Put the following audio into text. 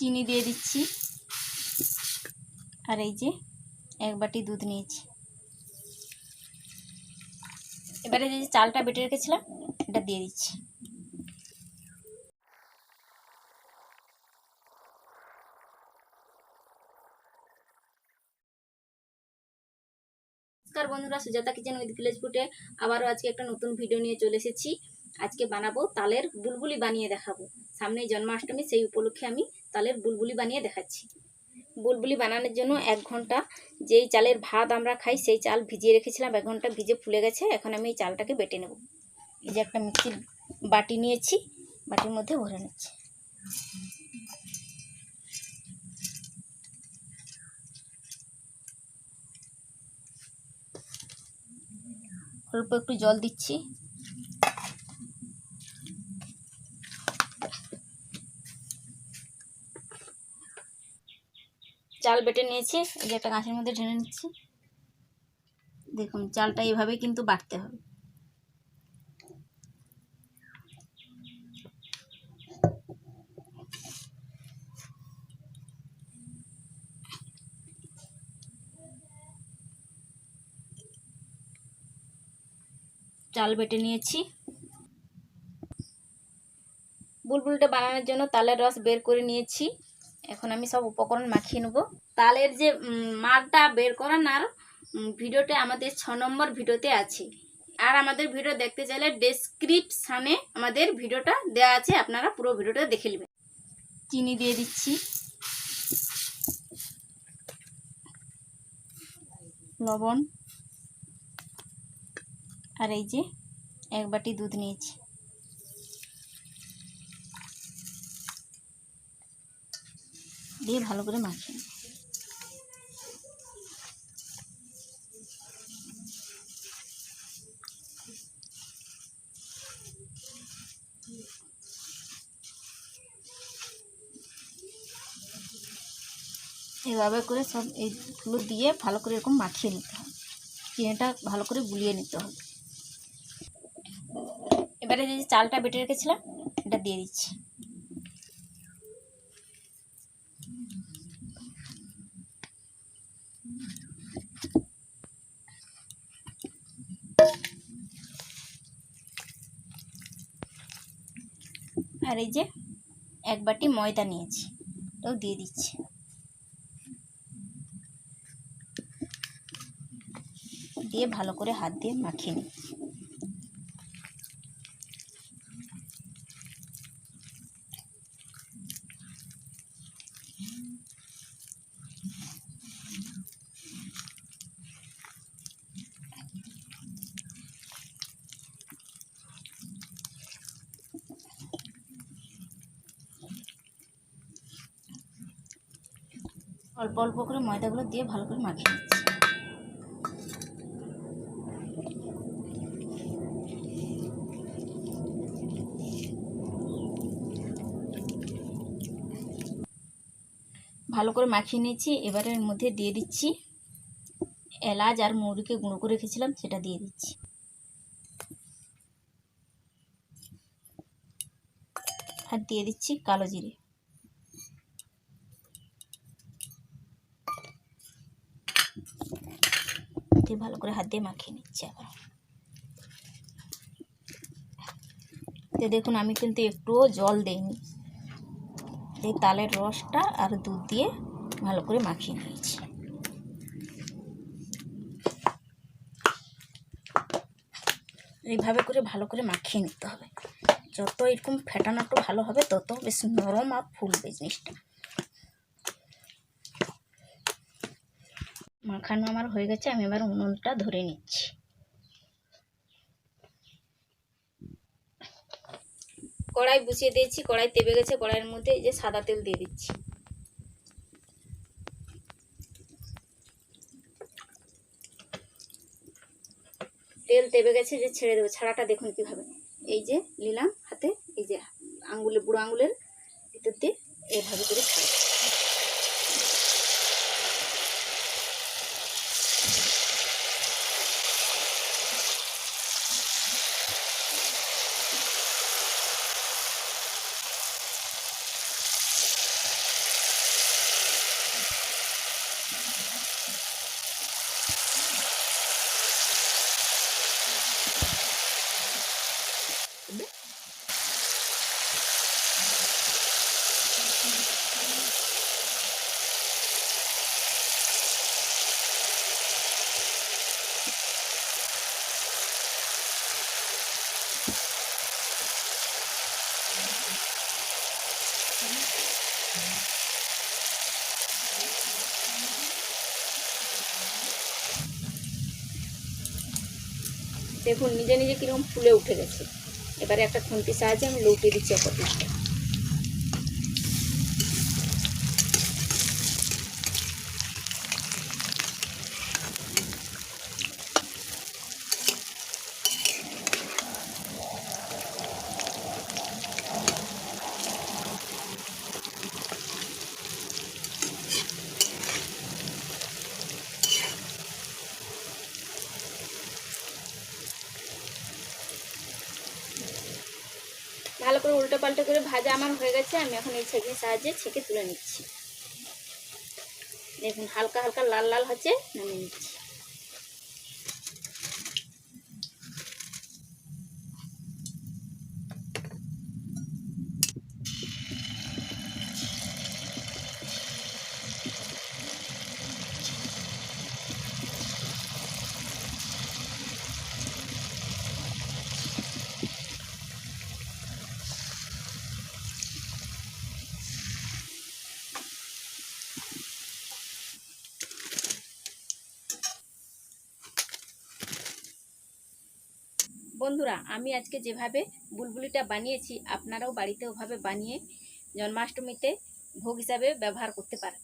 চিনি দিয়ে দিচ্ছি, আর এই যে 1 বাটি দুধ নিয়েছি। এবারে যে চালটা বেটে রেখেছিলাম এটা দিয়ে দিচ্ছি। নমস্কার বন্ধুরা, সুজাতা কিচেন উইথ ভিলেজ ফুডে আবারও আজকে একটা নতুন ভিডিও নিয়ে চলে এসেছি। আজকে বানাবো তালের বুলবুলি, বানিয়ে দেখাবো। সামনেই জন্মাষ্টমী, সেই উপলক্ষে আমি তালের বুলবুলি বানিয়ে দেখাচ্ছি। বুলবুলি বানানোর জন্য 1 ঘন্টা যেই চালের ভাত আমরা খাই সেই চাল ভিজিয়ে রেখেছিলাম। 1 ঘন্টা ভিজে ফুলে গেছে। এখন আমি এই চালটাকে বেটে নেব। এই যে একটা মিক্সির বাটি নিয়েছি, বাটির মধ্যে ভরে নিচ্ছি। অল্প একটু জল দিচ্ছি। চাল বেটে নিয়েছি, এই যে একটা কাঁচের মধ্যে ঢেলে নিচ্ছি। দেখুন চালটা এইভাবে কিন্তু বাটতে হবে। চাল বেটে নিয়েছি। বুলবুলিটা বানানোর জন্য তালের রস বের করে নিয়েছি। এখন আমি সব উপকরণ মাখিয়ে নেব। তালের যে মাড়টা বের করানোর ভিডিওটা আমাদের 6 নম্বর ভিডিওতে আছে। আর আমাদের ভিডিও দেখতে চাইলে ডেসক্রিপশানে আমাদের ভিডিওটা দেওয়া আছে, আপনারা পুরো ভিডিওটা দেখে নেবেন। চিনি দিয়ে দিচ্ছি, লবণ, আর এই যে 1 বাটি দুধ নিয়েছি। দিয়ে ভালো করে মাখিয়ে নেব। এভাবে করে সব এইগুলো দিয়ে ভালো করে এরকম মাখিয়ে নিতে হবে। চিনিটা ভালো করে গুলিয়ে নিতে হবে। এবারে যে চালটা বেটে রেখেছিলাম এটা দিয়ে দিচ্ছি। আর এই যে 1 বাটি ময়দা নিয়েছি, এটাও দিয়ে দিচ্ছি। দিয়ে ভালো করে হাত দিয়ে মাখিয়ে নিই। অল্প অল্প করে ময়দাগুলো দিয়ে ভালো করে মাখিয়ে নিচ্ছি। ভালো করে মাখিয়ে নিয়েছি। এবারে এর মধ্যে দিয়ে দিচ্ছি এলাচ আর মৌরিকে গুঁড়ো করে রেখেছিলাম, সেটা দিয়ে দিচ্ছি। আর দিয়ে দিচ্ছি কালো জিরে। দিয়ে ভালো করে হাত দিয়ে মাখিয়ে নিচ্ছি আবার। তো দেখুন আমি কিন্তু একটুও জল দেইনি, এই তালের রসটা আর দুধ দিয়ে ভালো করে মাখিয়ে নিয়েছি। এইভাবে করে ভালো করে মাখিয়ে নিতে হবে। যত এরকম ফেটানোটা ভালো হবে তত বেশ নরম আর ফুলবে জিনিসটা। মাখানো আমার হয়ে গেছে, আমি এবার উনুনটা ধরে নিচ্ছি। কড়াই বসিয়ে দিয়েছি, কড়াই তেবে গেছে। কড়াইয়ের মধ্যে এই যে সাদা তেল দিয়ে দিচ্ছি। তেল তেবে গেছে, যে ছেড়ে দেবো। ছাড়াটা দেখুন কিভাবে, এই যে নিলাম হাতে, এই যে আঙ্গুলে, বুড়ো আঙ্গুলের ভিতর দিয়ে এইভাবে করে ছাড়া। দেখুন নিজে নিজে কিরকম ফুলে উঠে গেছে। এবারে একটা খুন্তির সাহায্যে আমি লউটে দিচ্ছি অপর দিকটা। ভালো করে উল্টো পাল্টা করে ভাজা আমার হয়ে গেছে। আমি এখন এই ছেঁকির সাহায্যে ছেঁকে তুলে নিচ্ছি। দেখুন হালকা হালকা লাল লাল হচ্ছে, নামিয়ে নিচ্ছি। বন্ধুরা, আমি আজকে যেভাবে বুলবুলিটা বানিয়েছি আপনারাও বাড়িতে ওভাবে বানিয়ে জন্মাষ্টমীতে ভোগ হিসাবে ব্যবহার করতে পারেন।